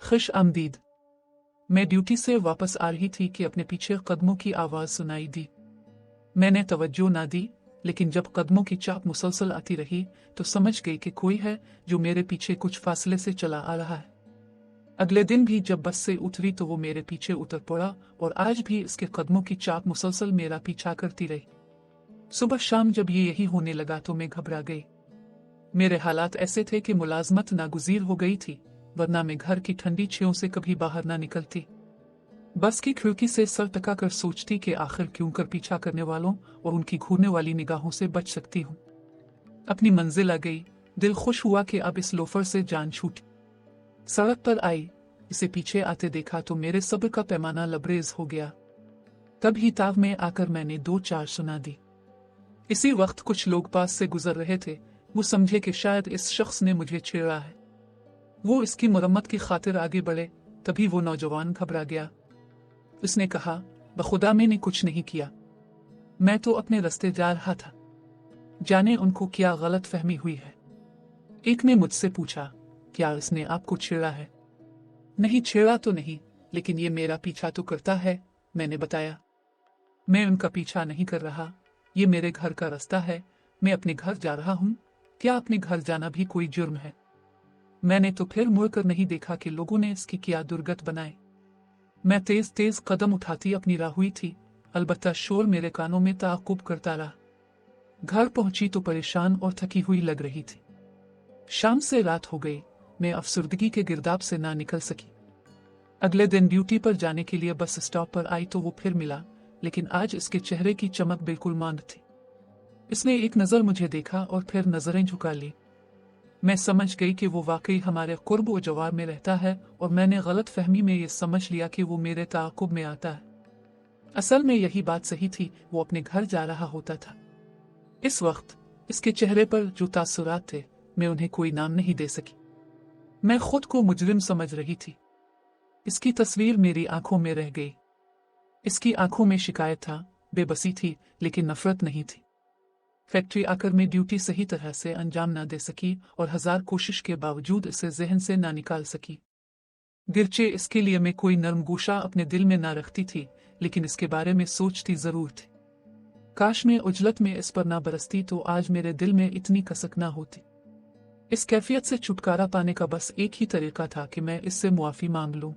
खुश आमदीद। मैं ड्यूटी से वापस आ रही थी कि अपने पीछे कदमों की आवाज सुनाई दी। मैंने तवज्जो ना दी, लेकिन जब कदमों की चाप मुसलसल आती रही तो समझ गई कि कोई है जो मेरे पीछे कुछ फासले से चला आ रहा है। अगले दिन भी जब बस से उतरी तो वो मेरे पीछे उतर पड़ा और आज भी इसके कदमों की चाप मुसलसल मेरा पीछा करती रही। सुबह शाम जब ये यही होने लगा तो मैं घबरा गई। मेरे हालात ऐसे थे कि मुलाजमत नागुज़ीर हो गई थी, वरना मैं घर की ठंडी छांव से कभी बाहर ना निकलती। बस की खिड़की से सर टकाकर सोचती कि आखिर क्यों कर पीछा करने वालों और उनकी घूरने वाली निगाहों से बच सकती हूँ। अपनी मंजिल आ गई, दिल खुश हुआ कि अब इस लोफर से जान छूटी। सड़क पर आई, इसे पीछे आते देखा तो मेरे सब्र का पैमाना लबरेज हो गया। तब ही ताव में आकर मैंने 2-4 सुना दी। इसी वक्त कुछ लोग पास से गुजर रहे थे। वो समझे कि शायद इस शख्स ने मुझे छेड़ा है। वो इसकी मरम्मत की खातिर आगे बढ़े, तभी वो नौजवान घबरा गया। उसने कहा, बखुदा मैंने कुछ नहीं किया, मैं तो अपने रास्ते जा रहा था। जाने उनको क्या गलत फहमी हुई है। एक ने मुझसे पूछा, क्या इसने आपको छेड़ा है? नहीं, छेड़ा तो नहीं, लेकिन ये मेरा पीछा तो करता है, मैंने बताया। मैं उनका पीछा नहीं कर रहा, ये मेरे घर का रास्ता है, मैं अपने घर जा रहा हूँ। क्या अपने घर जाना भी कोई जुर्म है? मैंने तो फिर मुड़कर नहीं देखा कि लोगों ने इसकी क्या दुर्गत बनाए। मैं तेज तेज कदम उठाती अपनी राह हुई थी, अलबत्ता शोर मेरे कानों में ताक़ुब करता रहा। घर पहुंची तो परेशान और थकी हुई लग रही थी। शाम से रात हो गई, मैं अफसुर्दगी के गिरदाब से ना निकल सकी। अगले दिन ड्यूटी पर जाने के लिए बस स्टॉप पर आई तो वो फिर मिला, लेकिन आज इसके चेहरे की चमक बिल्कुल मांद थी। इसने एक नजर मुझे देखा और फिर नजरें झुका ली। मैं समझ गई कि वो वाकई हमारे कुर्ब व जवार में रहता है और मैंने गलत फहमी में ये समझ लिया कि वो मेरे ताक़ुब में आता है। असल में यही बात सही थी, वो अपने घर जा रहा होता था। इस वक्त इसके चेहरे पर जो तासुरात थे, मैं उन्हें कोई नाम नहीं दे सकी। मैं खुद को मुजरिम समझ रही थी। इसकी तस्वीर मेरी आंखों में रह गई। इसकी आंखों में शिकायत था, बेबसी थी, लेकिन नफरत नहीं थी। फैक्ट्री आकर मैं ड्यूटी सही तरह से अंजाम ना दे सकी और 1000 कोशिश के बावजूद इसे जहन से ना निकाल सकी। गिरचे इसके लिए मैं कोई नरम गोशा अपने दिल में ना रखती थी, लेकिन इसके बारे में सोचती जरूर थी। काश मैं उजलत में इस पर ना बरसती तो आज मेरे दिल में इतनी कसक ना होती। इस कैफियत से छुटकारा पाने का बस एक ही तरीका था कि मैं इससे मुआफी मांग लूं।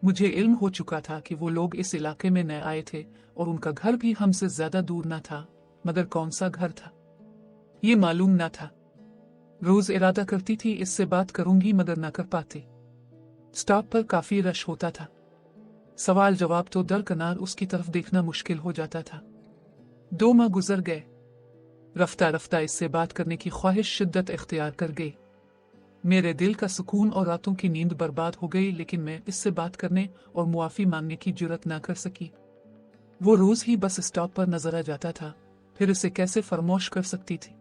मुझे इल्म हो चुका था कि वो लोग इस इलाके में नए आए थे और उनका घर भी हमसे ज्यादा दूर ना था, मगर कौन सा घर था ये मालूम ना था। रोज इरादा करती थी इससे बात करूंगी, मगर ना कर पाती। स्टॉप पर काफी रश होता था। सवाल जवाब तो दरकनार उसकी तरफ देखना मुश्किल हो जाता था। 2 माह गुजर गए। रफ्ता रफ्ता इससे बात करने की ख्वाहिश शिद्दत इख्तियार कर गई। मेरे दिल का सुकून और रातों की नींद बर्बाद हो गई, लेकिन मैं इससे बात करने और मुआफी मांगने की जुर्रत ना कर सकी। वो रोज ही बस स्टॉप पर नजर आ जाता था, फिर इसे कैसे फरमोश कर सकती थी।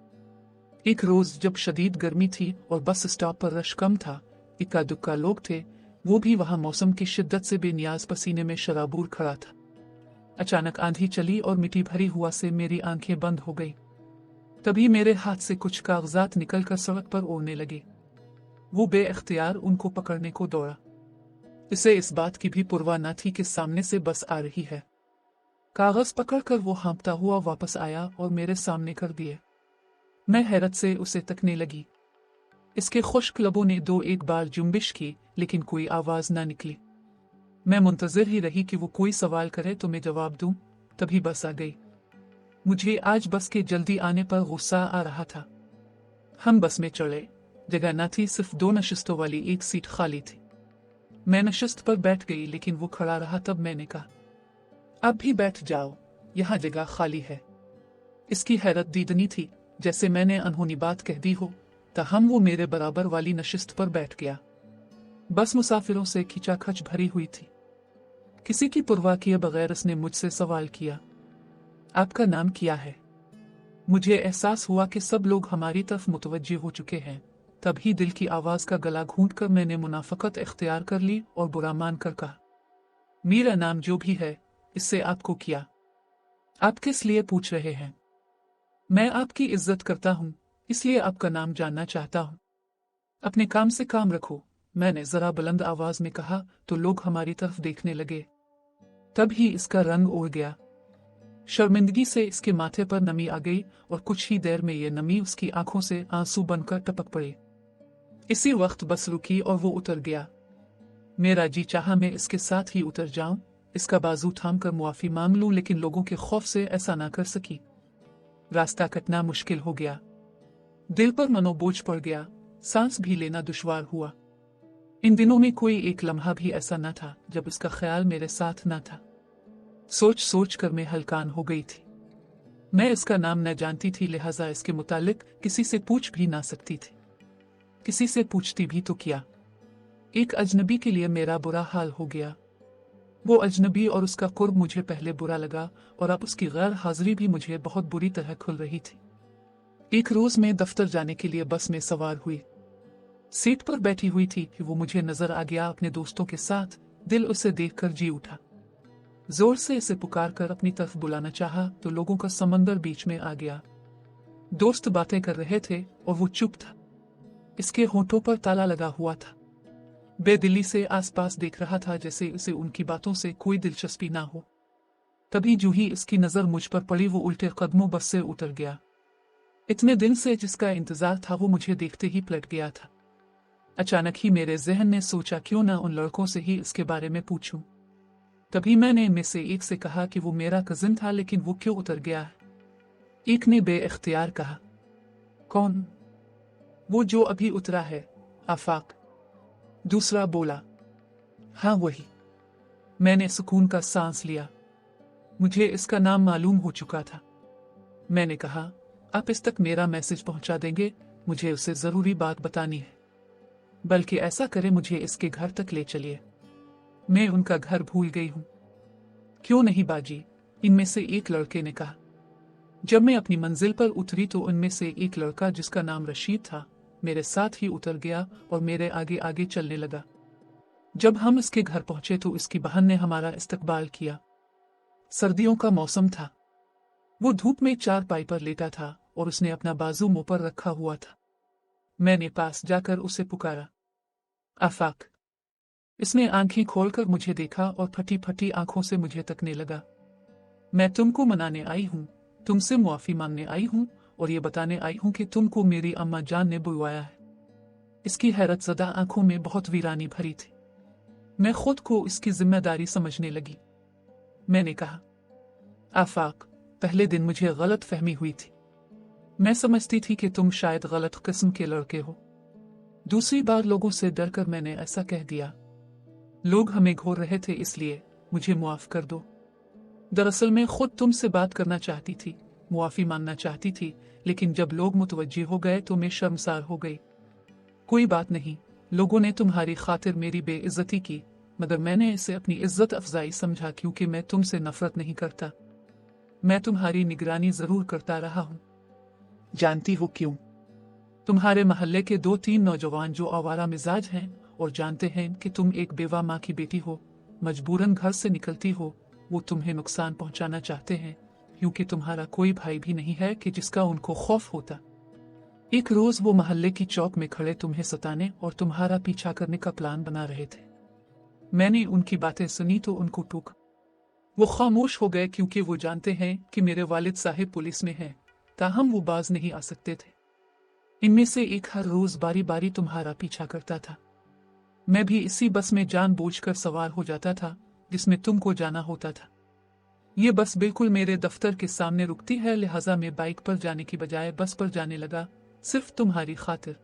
एक रोज जब शदीद गर्मी थी और बस स्टॉप पर रश कम था, इक्का दुक्का लोग थे, वो भी वहां मौसम की शिद्दत से बेनियाज पसीने में शराबूर खड़ा था। अचानक आंधी चली और मिट्टी भरी हुआ से मेरी आंखें बंद हो गई। तभी मेरे हाथ से कुछ कागजात निकलकर सड़क पर उड़ने लगे। वो बेइख्तियार उनको पकड़ने को दौड़ा। इसे इस बात की भी परवाह न थी कि सामने से बस आ रही है। कागज पकड़कर वो हाँफता हुआ वापस आया और मेरे सामने कर दिए। मैं हैरत से उसे तकने लगी। इसके खुश्क लबों ने 2-1 बार जुम्बिश की, लेकिन कोई आवाज ना निकली। मैं मुंतजिर ही रही कि वो कोई सवाल करे तो मैं जवाब दूं, तभी बस आ गई। मुझे आज बस के जल्दी आने पर गुस्सा आ रहा था। हम बस में चढ़े। जगह न थी, सिर्फ 2 नशिस्तों वाली एक सीट खाली थी। मैं नशिस्त पर बैठ गई, लेकिन वो खड़ा रहा। तब मैंने कहा, अब भी बैठ जाओ, यहाँ जगह खाली है। इसकी हैरत दीदनी थी, जैसे मैंने अनहोनी बात कह दी हो। ताहम वो मेरे बराबर वाली नशिस्त पर बैठ गया। बस मुसाफिरों से खिंचाखच भरी हुई थी। किसी की परवाह किए बगैर उसने मुझसे सवाल किया, आपका नाम क्या है? मुझे एहसास हुआ कि सब लोग हमारी तरफ मुतवज्जे हो चुके हैं। तभी दिल की आवाज का गला घूंटकर मैंने मुनाफकत इख्तियार कर ली और बुरा मान कर कहा, मेरा नाम जो भी है, इससे आपको क्या? आप किस लिए पूछ रहे हैं? मैं आपकी इज्जत करता हूँ, इसलिए आपका नाम जानना चाहता हूँ। अपने काम से काम रखो, मैंने जरा बुलंद आवाज में कहा तो लोग हमारी तरफ देखने लगे। तब ही इसका रंग उड़ गया। शर्मिंदगी से इसके माथे पर नमी आ गई और कुछ ही देर में ये नमी उसकी आंखों से आंसू बनकर टपक पड़े। इसी वक्त बस रुकी और वो उतर गया। मेरा जी चाहा मैं इसके साथ ही उतर जाऊं, इसका बाजू थाम कर मुआफी मांग लूं, लेकिन लोगों के खौफ से ऐसा ना कर सकी। रास्ता कटना मुश्किल हो गया। दिल पर मनोबोझ पड़ गया, सांस भी लेना दुश्वार हुआ। इन दिनों में कोई एक लम्हा भी ऐसा न था जब इसका ख्याल मेरे साथ न था। सोच सोच कर मैं हलकान हो गई थी। मैं इसका नाम न जानती थी, लिहाजा इसके मुतालिक किसी से पूछ भी ना सकती थी। किसी से पूछती भी तो क्या। एक अजनबी के लिए मेरा बुरा हाल हो गया। वो अजनबी और उसका कुर्ब मुझे पहले बुरा लगा और अब उसकी गैर हाजिरी भी मुझे बहुत बुरी तरह खुल रही थी। एक रोज मैं दफ्तर जाने के लिए बस में सवार हुई। सीट पर बैठी हुई थी कि वो मुझे नजर आ गया अपने दोस्तों के साथ। दिल उसे देखकर जी उठा। जोर से इसे पुकार कर अपनी तरफ बुलाना चाहा तो लोगों का समंदर बीच में आ गया। दोस्त बातें कर रहे थे और वो चुप था। इसके होठों पर ताला लगा हुआ था। बेदिली से आसपास देख रहा था जैसे उसे उनकी बातों से कोई दिलचस्पी ना हो। तभी जो ही इसकी नजर मुझ पर पड़ी वो उल्टे कदमों बस से उतर गया। इतने दिन से जिसका इंतजार था वो मुझे देखते ही पलट गया था। अचानक ही मेरे जहन ने सोचा क्यों ना उन लड़कों से ही इसके बारे में पूछूं। तभी मैंने इनमें से एक से कहा कि वो मेरा कजिन था, लेकिन वो क्यों उतर गया है। एक ने बेइख्तियार कहा, कौन? वो जो अभी उतरा है, आफाक। दूसरा बोला, हाँ वही। मैंने सुकून का सांस लिया। मुझे इसका नाम मालूम हो चुका था। मैंने कहा, आप इस तक मेरा मैसेज पहुंचा देंगे? मुझे उसे जरूरी बात बतानी है। बल्कि ऐसा करे मुझे इसके घर तक ले चलिए। मैं उनका घर भूल गई हूं। क्यों नहीं बाजी, इनमें से एक लड़के ने कहा। जब मैं अपनी मंजिल पर उतरी तो उनमें से एक लड़का जिसका नाम रशीद था मेरे साथ ही उतर गया और मेरे आगे आगे चलने लगा। जब हम इसके घर पहुंचे तो इसकी बहन ने हमारा इस्तकबाल किया। सर्दियों का मौसम था। वो धूप में चारपाई पर लेटा था और उसने अपना बाजू मुंह पर रखा हुआ था। मैंने पास जाकर उसे पुकारा, आफाक। इसने आंखें खोलकर मुझे देखा और फटी फटी आंखों से मुझे तकने लगा। मैं तुमको मनाने आई हूं, तुमसे मुआफी मांगने आई हूं और ये बताने आई हूं कि तुमको मेरी अम्मा जान ने बुलवाया है। इसकी हैरतज़दा आंखों में बहुत वीरानी भरी थी। मैं खुद को इसकी जिम्मेदारी समझने लगी। मैंने कहा, आफाक, पहले दिन मुझे गलत फहमी हुई थी। मैं समझती थी कि तुम शायद गलत किस्म के लड़के हो। दूसरी बार लोगों से डरकर मैंने ऐसा कह दिया। लोग हमें घोर रहे थे, इसलिए मुझे मुआफ कर दो। दरअसल मैं खुद तुमसे बात करना चाहती थी, मुआफी मांगना चाहती थी, लेकिन जब लोग मुतवज्जी हो गए तो मैं शर्मसार हो गई। कोई बात नहीं, लोगों ने तुम्हारी खातिर मेरी बेइज्जती की, मगर मैंने इसे अपनी इज्जत अफजाई समझा क्योंकि मैं तुमसे नफरत नहीं करता। मैं तुम्हारी निगरानी जरूर करता रहा हूं। जानती हो क्यों? तुम्हारे महल्ले के 2-3 नौजवान जो आवारा मिजाज हैं और जानते हैं कि तुम एक बेवा माँ की बेटी हो, मजबूरन घर से निकलती हो, वो तुम्हें नुकसान पहुंचाना चाहते हैं क्योंकि तुम्हारा कोई भाई भी नहीं है कि जिसका उनको खौफ होता। एक रोज वो महल्ले की चौक में खड़े तुम्हें सताने और तुम्हारा पीछा करने का प्लान बना रहे थे। मैंने उनकी बातें सुनी तो उनको टोका। वो खामोश हो गए क्योंकि वो जानते हैं कि मेरे वालिद साहिब पुलिस में हैं, ताहम वो बाज नहीं आ सकते थे। इनमें से एक हर रोज बारी बारी तुम्हारा पीछा करता था। मैं भी इसी बस में जानबूझकर सवार हो जाता था जिसमें तुमको जाना होता था। ये बस बिल्कुल मेरे दफ्तर के सामने रुकती है, लिहाजा मैं बाइक पर जाने की बजाय बस पर जाने लगा, सिर्फ तुम्हारी खातिर।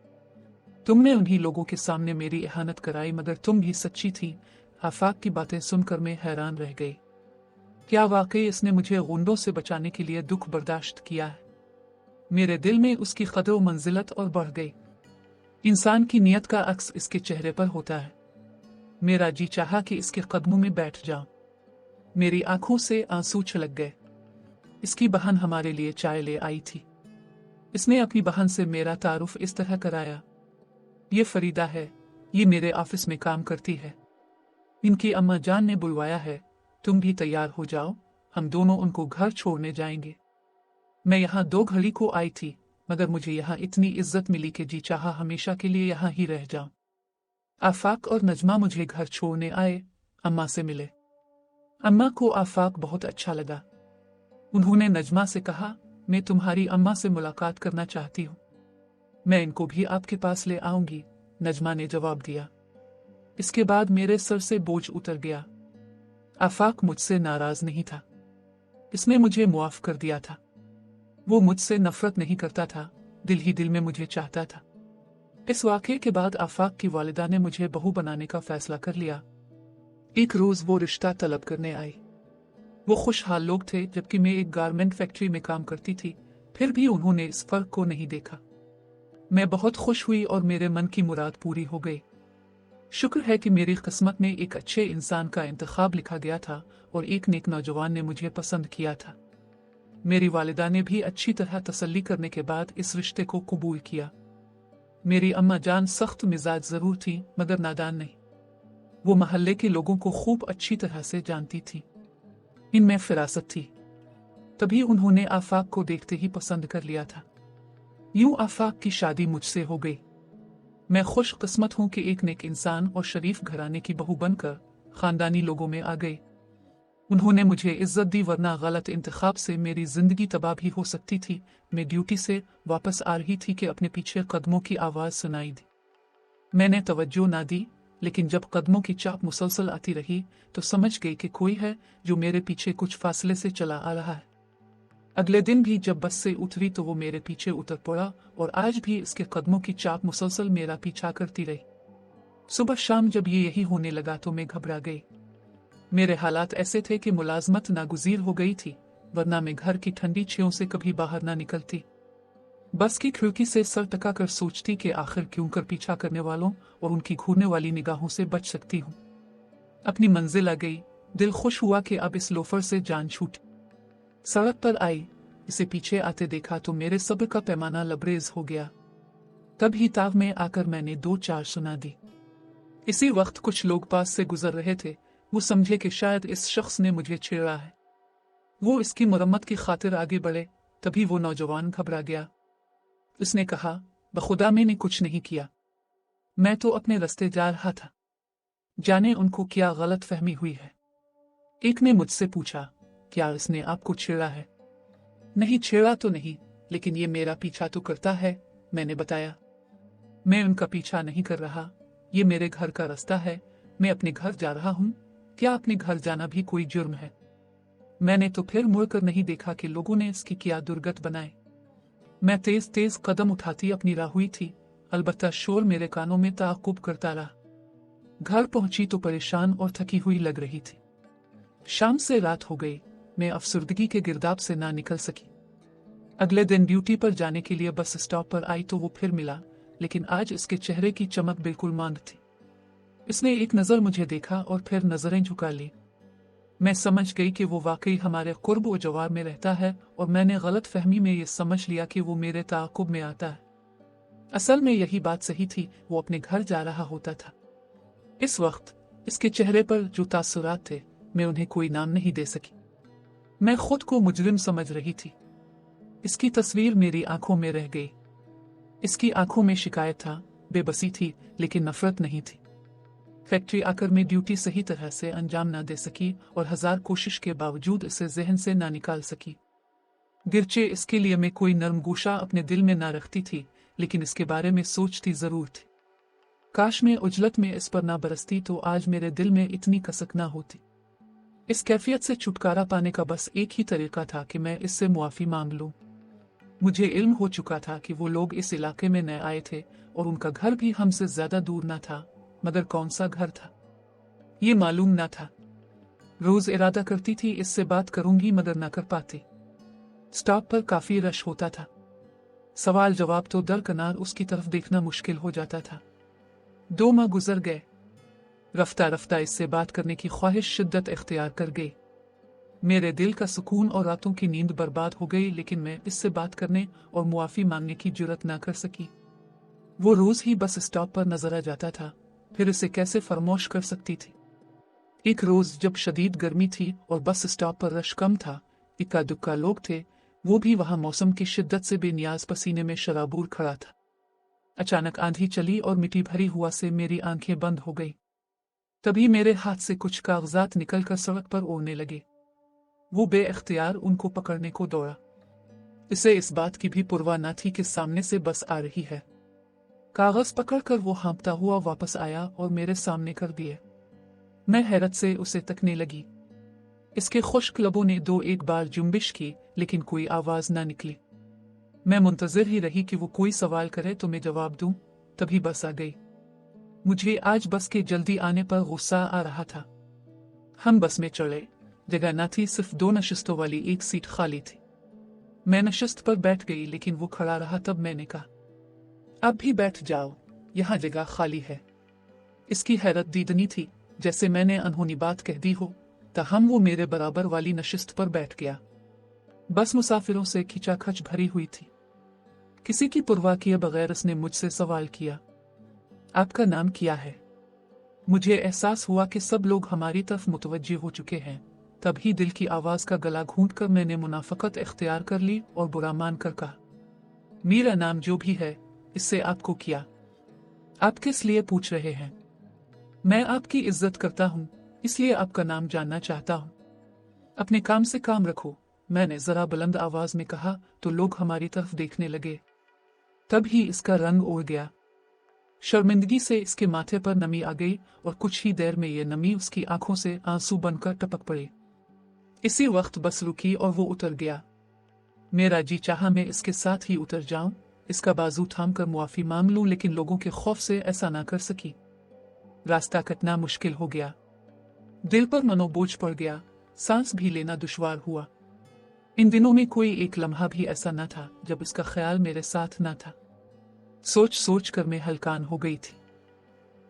तुमने उन्हीं लोगों के सामने मेरी इहानत कराई, मगर तुम भी सच्ची थी। आफाक की बातें सुनकर मैं हैरान रह गई। क्या वाकई इसने मुझे गुंडों से बचाने के लिए दुख बर्दाश्त किया है? मेरे दिल में उसकी कदर व मंजिलत और बढ़ गई। इंसान की नीयत का अक्स इसके चेहरे पर होता है। मेरा जी चाहा कि इसके कदमों में बैठ जाऊं। मेरी आंखों से आंसू छलक गए। इसकी बहन हमारे लिए चाय ले आई थी। इसने अपनी बहन से मेरा तारुफ इस तरह कराया। ये फरीदा है, ये मेरे ऑफिस में काम करती है। इनकी अम्मा जान ने बुलवाया है, तुम भी तैयार हो जाओ, हम दोनों उनको घर छोड़ने जाएंगे। मैं यहाँ 2 घड़ी को आई थी, मगर मुझे यहाँ इतनी इज्जत मिली कि जी चाहा हमेशा के लिए यहाँ ही रह जाऊं। आफाक और नजमा मुझे घर छोड़ने आए, अम्मा से मिले। अम्मा को आफाक बहुत अच्छा लगा। उन्होंने नजमा से कहा, मैं तुम्हारी अम्मा से मुलाकात करना चाहती हूँ। मैं इनको भी आपके पास ले आऊंगी, नजमा ने जवाब दिया। इसके बाद मेरे सर से बोझ उतर गया। आफाक मुझसे नाराज नहीं था। इसने मुझे मुआफ कर दिया था। वो मुझसे नफरत नहीं करता था, दिल ही दिल में मुझे चाहता था। इस वाक़े के बाद आफाक की वालिदा ने मुझे बहू बनाने का फैसला कर लिया। एक रोज वो रिश्ता तलब करने आई। वो खुशहाल लोग थे, जबकि मैं एक गारमेंट फैक्ट्री में काम करती थी। फिर भी उन्होंने इस फर्क को नहीं देखा। मैं बहुत खुश हुई और मेरे मन की मुराद पूरी हो गई। शुक्र है कि मेरी किस्मत में एक अच्छे इंसान का इंतखाब लिखा गया था और एक नेक नौजवान ने मुझे पसंद किया था। मेरी वालिदा ने भी अच्छी तरह तसल्ली करने के बाद इस रिश्ते को कबूल किया। मेरी अम्मा जान सख्त मिजाज जरूर थी, मगर नादान नहीं। वो महल्ले के लोगों को खूब अच्छी तरह से जानती थी। इनमें फिरासत थी। तभी उन्होंने आफाक को देखते ही पसंद कर लिया था। यूं आफाक की शादी मुझसे हो गई। मैं खुश किस्मत हूं कि एक नेक इंसान और शरीफ घराने की बहू बनकर खानदानी लोगों में आ गई। उन्होंने मुझे इज्जत दी, वरना गलत इंतखाब से मेरी जिंदगी तबाह भी हो सकती थी। मैं ड्यूटी से वापस आ रही थी कि अपने पीछे कदमों की आवाज सुनाई दी। मैंने तवज्जो ना दी, लेकिन जब कदमों की चाप मुसलसल आती रही तो समझ गई कि कोई है जो मेरे पीछे कुछ फासले से चला आ रहा है। अगले दिन भी जब बस से उतरी तो वो मेरे पीछे उतर पड़ा और आज भी इसके कदमों की चाप मुसलसल मेरा पीछा करती रही। सुबह शाम जब ये यही होने लगा तो मैं घबरा गई। मेरे हालात ऐसे थे कि मुलाजमत नागुजीर हो गई थी, वरना मैं घर की ठंडी छांव से कभी बाहर ना निकलती। बस की खिड़की से सर टका कर सोचती कि आखिर क्यों कर पीछा करने वालों और उनकी घूरने वाली निगाहों से बच सकती हूँ। अपनी मंजिल आ गई। दिल खुश हुआ कि अब इस लोफर से जान छूटी। सड़क पर आई, इसे पीछे आते देखा तो मेरे सब्र का पैमाना लबरेज हो गया। तब ही ताव में आकर मैंने 2-4 सुना दी। इसी वक्त कुछ लोग पास से गुजर रहे थे। वो समझे कि शायद इस शख्स ने मुझे छेड़ा है। वो इसकी मरम्मत की खातिर आगे बढ़े। तभी वो नौजवान घबरा गया। उसने कहा, बखुदा मैंने कुछ नहीं किया, मैं तो अपने रास्ते जा रहा था। जाने उनको क्या गलत फहमी हुई है। एक ने मुझसे पूछा, क्या इसने आपको छेड़ा है? नहीं, छेड़ा तो नहीं, लेकिन ये मेरा पीछा तो करता है, मैंने बताया। मैं उनका पीछा नहीं कर रहा, ये मेरे घर का रास्ता है, मैं अपने घर जा रहा हूँ। क्या अपने घर जाना भी कोई जुर्म है? मैंने तो फिर मुड़कर नहीं देखा कि लोगों ने इसकी क्या दुर्गत बनाए। मैं तेज तेज कदम उठाती अपनी राह हुई थी, अलबत्ता शोर मेरे कानों में ताक़ुब करता रहा। घर पहुंची तो परेशान और थकी हुई लग रही थी। शाम से रात हो गई, मैं अफसुर्दगी के गिरदाब से ना निकल सकी। अगले दिन ड्यूटी पर जाने के लिए बस स्टॉप पर आई तो वो फिर मिला, लेकिन आज इसके चेहरे की चमक बिल्कुल मांद थी। इसने एक नजर मुझे देखा और फिर नजरें झुका ली। मैं समझ गई कि वो वाकई हमारे कुर्ब व जवार में रहता है और मैंने गलत फहमी में ये समझ लिया कि वो मेरे ताक़ुब में आता है। असल में यही बात सही थी, वो अपने घर जा रहा होता था। इस वक्त इसके चेहरे पर जो तासुरात थे, मैं उन्हें कोई नाम नहीं दे सकी। मैं खुद को मुजरिम समझ रही थी। इसकी तस्वीर मेरी आंखों में रह गई। इसकी आंखों में शिकायत था, बेबसी थी, लेकिन नफरत नहीं थी। फैक्ट्री आकर मैं ड्यूटी सही तरह से अंजाम ना दे सकी और 1000 कोशिश के बावजूद इसे जहन से ना निकाल सकी। गिरचे इसके लिए मैं कोई नरम गोशा अपने दिल में ना रखती थी, लेकिन इसके बारे में सोचती जरूर थी। काश मैं उजलत में इस पर ना बरसती तो आज मेरे दिल में इतनी कसक ना होती। इस कैफियत से छुटकारा पाने का बस एक ही तरीका था कि मैं इससे मुआफी मांग लूं। मुझे इल्म हो चुका था कि वो लोग इस इलाके में नए आए थे और उनका घर भी हमसे ज्यादा दूर ना था, मगर कौन सा घर था ये मालूम ना था। रोज इरादा करती थी इससे बात करूंगी, मगर ना कर पाती। स्टॉप पर काफी रश होता था। सवाल जवाब तो दरकनार उसकी तरफ देखना मुश्किल हो जाता था। 2 माह गुजर गए। रफ्ता रफ्ता इससे बात करने की ख्वाहिश शिद्दत इख्तियार कर गई। मेरे दिल का सुकून और रातों की नींद बर्बाद हो गई, लेकिन मैं इससे बात करने और मुआफी मांगने की जुर्रत ना कर सकी। वो रोज ही बस स्टॉप पर नजर आ जाता था, फिर इसे कैसे फरमोश कर सकती थी। एक रोज जब शदीद गर्मी थी और बस स्टॉप पर रश कम था, इक्का दुक्का लोग थे, वो भी वहां मौसम की शिद्दत से बेनियाज पसीने में शराबूर खड़ा था। अचानक आंधी चली और मिट्टी भरी हुआ से मेरी आंखें बंद हो गई। तभी मेरे हाथ से कुछ कागजात निकलकर सड़क पर उड़ने लगे। वो बेइख्तियार उनको पकड़ने को दौड़ा। इसे इस बात की भी परवाह न थी कि सामने से बस आ रही है। कागज पकड़कर वो हाँफता हुआ वापस आया और मेरे सामने कर दिए। मैं हैरत से उसे तकने लगी। इसके खुश्क लबों ने दो एक बार जुम्बिश की, लेकिन कोई आवाज न निकली। मैं मुंतजिर ही रही कि वो कोई सवाल करे तो मैं जवाब दूं। तभी बस आ गई। मुझे आज बस के जल्दी आने पर गुस्सा आ रहा था। हम बस में चढ़े। जगह न थी, सिर्फ 2 नशिस्तों वाली एक सीट खाली थी। मैं नशिस्त पर बैठ गई, लेकिन वो खड़ा रहा। तब मैंने कहा, अब भी बैठ जाओ, यहाँ जगह खाली है। इसकी हैरत दीदनी थी, जैसे मैंने अनहोनी बात कह दी हो। ताहम वो मेरे बराबर वाली नशिस्त पर बैठ गया। बस मुसाफिरों से खिंचाखच भरी हुई थी। किसी की परवाह किए बगैर उसने मुझसे सवाल किया, आपका नाम क्या है? मुझे एहसास हुआ कि सब लोग हमारी तरफ मुतवज्जे हो चुके हैं। तभी दिल की आवाज का गला घूंटकर मैंने मुनाफकत इख्तियार कर ली और बुरा मान कर कहा, मेरा नाम जो भी है, इससे आपको क्या? आप किस लिए पूछ रहे हैं? मैं आपकी इज्जत करता हूँ, इसलिए आपका नाम जानना चाहता हूँ। अपने काम से काम रखो, मैंने जरा बुलंद आवाज में कहा तो लोग हमारी तरफ देखने लगे। तब ही इसका रंग उड़ गया। शर्मिंदगी से इसके माथे पर नमी आ गई और कुछ ही देर में ये नमी उसकी आंखों से आंसू बनकर टपक पड़े। इसी वक्त बस रुकी और वो उतर गया। मेरा जी चाहा मैं इसके साथ ही उतर जाऊं, इसका बाजू थाम कर मुआफी मांग लूं, लेकिन लोगों के खौफ से ऐसा ना कर सकी। रास्ता कटना मुश्किल हो गया। दिल पर मनोबोझ पड़ गया, सांस भी लेना दुश्वार हुआ। इन दिनों में कोई एक लम्हा भी ऐसा न था जब इसका ख्याल मेरे साथ न था। सोच सोच कर मैं हलकान हो गई थी।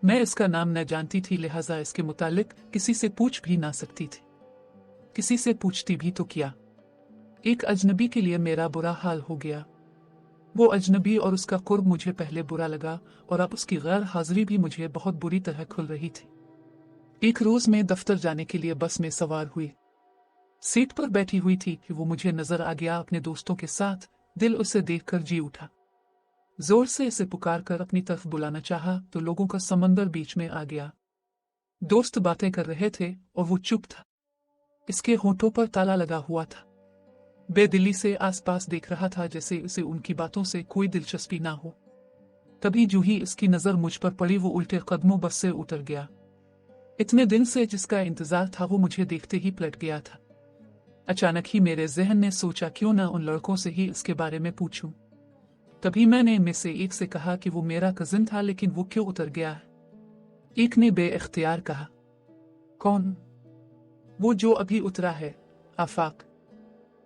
मैं इसका नाम न जानती थी, लिहाजा इसके मुतालिक किसी से पूछ भी ना सकती थी। किसी से पूछती भी तो क्या? एक अजनबी के लिए मेरा बुरा हाल हो गया। वो अजनबी और उसका कुर्ब मुझे पहले बुरा लगा, और अब उसकी गैर हाजिरी भी मुझे बहुत बुरी तरह खुल रही थी। एक रोज मैं दफ्तर जाने के लिए बस में सवार हुई। सीट पर बैठी हुई थी कि वो मुझे नजर आ गया अपने दोस्तों के साथ। दिल उसे देखकर जी उठा। जोर से इसे पुकार कर अपनी तरफ बुलाना चाहा तो लोगों का समंदर बीच में आ गया। दोस्त बातें कर रहे थे और वो चुप था। इसके होठों पर ताला लगा हुआ था। बेदिली से आसपास देख रहा था, जैसे उसे उनकी बातों से कोई दिलचस्पी ना हो। तभी जो ही इसकी नजर मुझ पर पड़ी, वो उल्टे कदमों बस से उतर गया। इतने दिन से जिसका इंतजार था वो मुझे देखते ही पलट गया था। अचानक ही मेरे जहन ने सोचा, क्यों ना उन लड़कों से ही इसके बारे में पूछूं। तभी मैंने इनमें से एक से कहा कि वो मेरा कजिन था, लेकिन वो क्यों उतर गया है? एक ने बेइख्तियार कहा, कौन? वो जो अभी उतरा है, आफाक।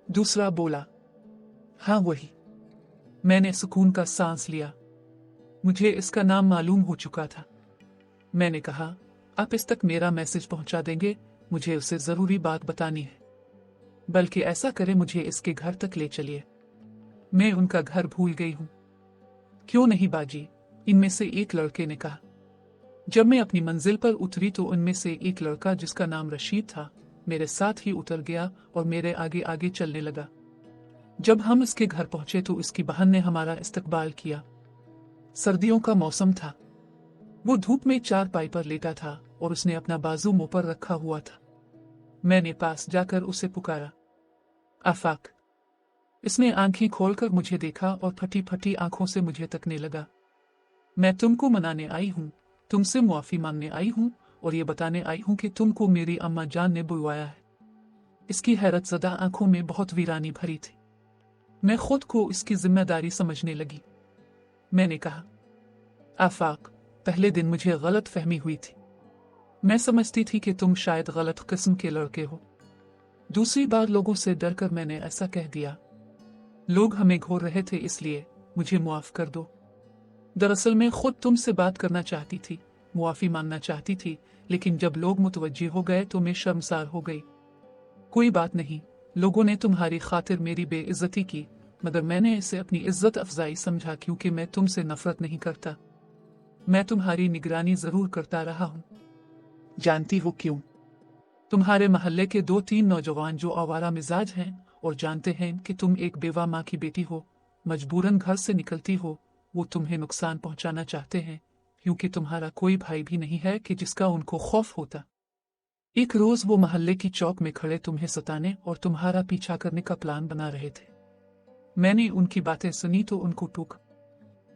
दूसरा बोला, हाँ वही। मैंने सुकून का सांस लिया। मुझे इसका नाम मालूम हो चुका था। मैंने कहा, आप इस तक मेरा मैसेज पहुंचा देंगे? मुझे उसे जरूरी बात बतानी है। बल्कि ऐसा करे, मुझे इसके घर तक ले चलिए। मैं उनका घर भूल गई हूं। क्यों नहीं बाजी, इनमें से एक लड़के ने कहा। जब मैं अपनी मंजिल पर उतरी तो उनमें से एक लड़का, जिसका नाम रशीद था, मेरे साथ ही उतर गया और मेरे आगे आगे चलने लगा। जब हम इसके घर पहुंचे तो इसकी बहन ने हमारा इस्तकबाल किया। सर्दियों का मौसम था। वो धूप में चारपाई पर लेटा था और उसने अपना बाजू मुंह पर रखा हुआ था। मैंने पास जाकर उसे पुकारा, आफाक। इसने आंखें खोलकर मुझे देखा और फटी फटी आंखों से मुझे तकने लगा। मैं तुमको मनाने आई हूँ, तुमसे मुआफी मांगने आई हूँ, और ये बताने आई हूँ कि तुमको मेरी अम्मा जान ने बुलवाया है। इसकी हैरत ज़दा आंखों में बहुत वीरानी भरी थी। मैं खुद को इसकी जिम्मेदारी समझने लगी। मैंने कहा, आफाक, पहले दिन मुझे गलत फहमी हुई थी। मैं समझती थी कि तुम शायद गलत किस्म के लड़के हो। दूसरी बार लोगों से डरकर मैंने ऐसा कह दिया। लोग हमें घोर रहे थे, इसलिए मुझे मुआफ कर दो। दरअसल मैं खुद तुमसे बात करना चाहती थी, मुआफी मांगना चाहती थी, लेकिन जब लोग मुतवज्जे हो गए तो मैं शर्मसार हो गई। कोई बात नहीं, लोगों ने तुम्हारी खातिर मेरी बेइज्जती की, मगर मैंने इसे अपनी इज्जत अफजाई समझा, क्योंकि मैं तुमसे नफरत नहीं करता। मैं तुम्हारी निगरानी जरूर करता रहा हूं। जानती हो क्यों? तुम्हारे महल्ले के 2-3 नौजवान जो आवारा मिजाज हैं और जानते हैं कि तुम एक बेवा माँ की बेटी हो, मजबूरन घर से निकलती हो, वो तुम्हें नुकसान पहुंचाना चाहते हैं, क्योंकि तुम्हारा कोई भाई भी नहीं है कि जिसका उनको खौफ होता। एक रोज वो मोहल्ले की चौक में खड़े तुम्हें सताने और तुम्हारा पीछा करने का प्लान बना रहे थे। मैंने उनकी बातें सुनी तो उनको टोका।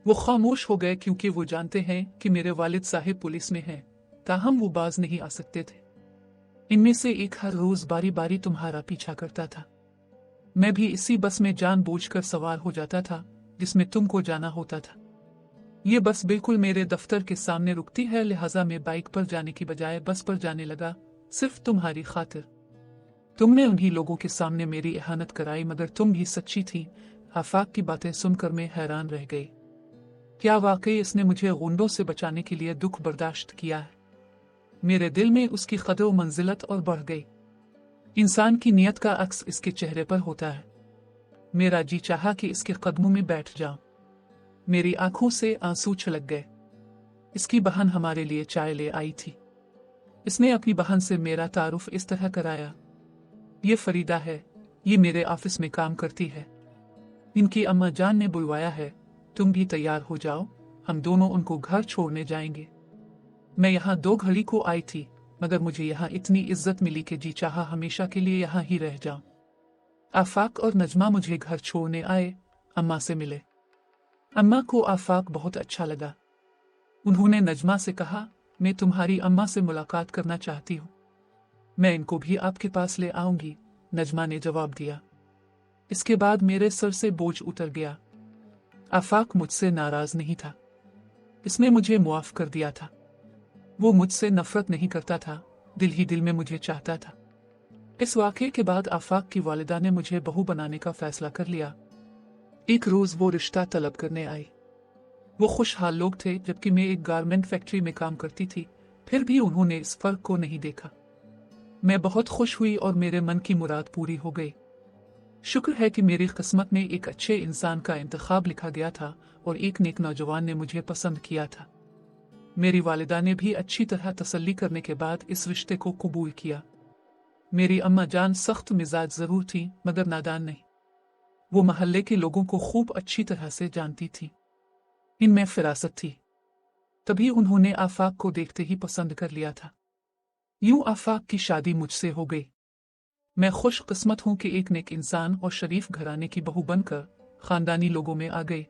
वो खामोश हो गए क्योंकि वो जानते हैं कि मेरे वालिद साहिब पुलिस में हैं, ताहम वो बाज नहीं आ सकते थे। इनमें से एक हर रोज बारी बारी तुम्हारा पीछा करता था। मैं भी इसी बस में जानबूझकर सवार हो जाता था जिसमें तुमको जाना होता था। ये बस बिल्कुल मेरे दफ्तर के सामने रुकती है, लिहाजा मैं बाइक पर जाने की बजाय बस पर जाने लगा, सिर्फ तुम्हारी खातिर। तुमने उन्हीं लोगों के सामने मेरी इहानत कराई, मगर तुम भी सच्ची थी। आफाक की बातें सुनकर मैं हैरान रह गई। क्या वाकई इसने मुझे गुंडों से बचाने के लिए दुख बर्दाश्त किया है? मेरे दिल में उसकी कदर मंजिलत और बढ़ गई। इंसान की नियत का अक्स इसके चेहरे पर होता है। मेरा जी चाहा कि इसके कदमों में बैठ जाऊं। मेरी आंखों से आंसू छलक गए। इसकी बहन हमारे लिए चाय ले आई थी। इसने अपनी बहन से मेरा तारुफ इस तरह कराया। ये फरीदा है, ये मेरे ऑफिस में काम करती है। इनकी अम्मा जान ने बुलवाया है, तुम भी तैयार हो जाओ, हम दोनों उनको घर छोड़ने जाएंगे। मैं यहाँ 2 घड़ी को आई थी, मगर मुझे यहाँ इतनी इज्जत मिली कि जी चाहा हमेशा के लिए यहाँ ही रह जाऊं। आफाक और नजमा मुझे घर छोड़ने आए, अम्मा से मिले। अम्मा को आफाक बहुत अच्छा लगा। उन्होंने नजमा से कहा, मैं तुम्हारी अम्मा से मुलाकात करना चाहती हूँ। मैं इनको भी आपके पास ले आऊंगी, नजमा ने जवाब दिया। इसके बाद मेरे सर से बोझ उतर गया। आफाक मुझसे नाराज नहीं था। इसने मुझे मुआफ कर दिया था। वो मुझसे नफरत नहीं करता था, दिल ही दिल में मुझे चाहता था। इस वाक़े के बाद आफाक की वालिदा ने मुझे बहू बनाने का फैसला कर लिया। एक रोज वो रिश्ता तलब करने आई। वो खुशहाल लोग थे, जबकि मैं एक गारमेंट फैक्ट्री में काम करती थी। फिर भी उन्होंने इस फर्क को नहीं देखा। मैं बहुत खुश हुई और मेरे मन की मुराद पूरी हो गई। शुक्र है कि मेरी किस्मत में एक अच्छे इंसान का इंतखाब लिखा गया था और एक नेक नौजवान ने मुझे पसंद किया था। मेरी वालिदा ने भी अच्छी तरह तसल्ली करने के बाद इस रिश्ते को कबूल किया। मेरी अम्मा जान सख्त मिजाज जरूर थी, मगर नादान नहीं। वो मोहल्ले के लोगों को खूब अच्छी तरह से जानती थी। इनमें फिरासत थी। तभी उन्होंने आफाक को देखते ही पसंद कर लिया था। यूं आफाक की शादी मुझसे हो गई। मैं खुश किस्मत हूं कि एक नेक इंसान और शरीफ घराने की बहू बनकर खानदानी लोगों में आ गई।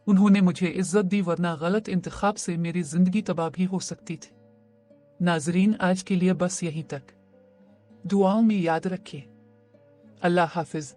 उन्होंने मुझे इज्जत दी, वरना गलत इंतखाब से मेरी जिंदगी तबाह भी हो सकती थी। नाजरीन, आज के लिए बस यहीं तक। दुआओं में याद रखें। अल्लाह हाफिज।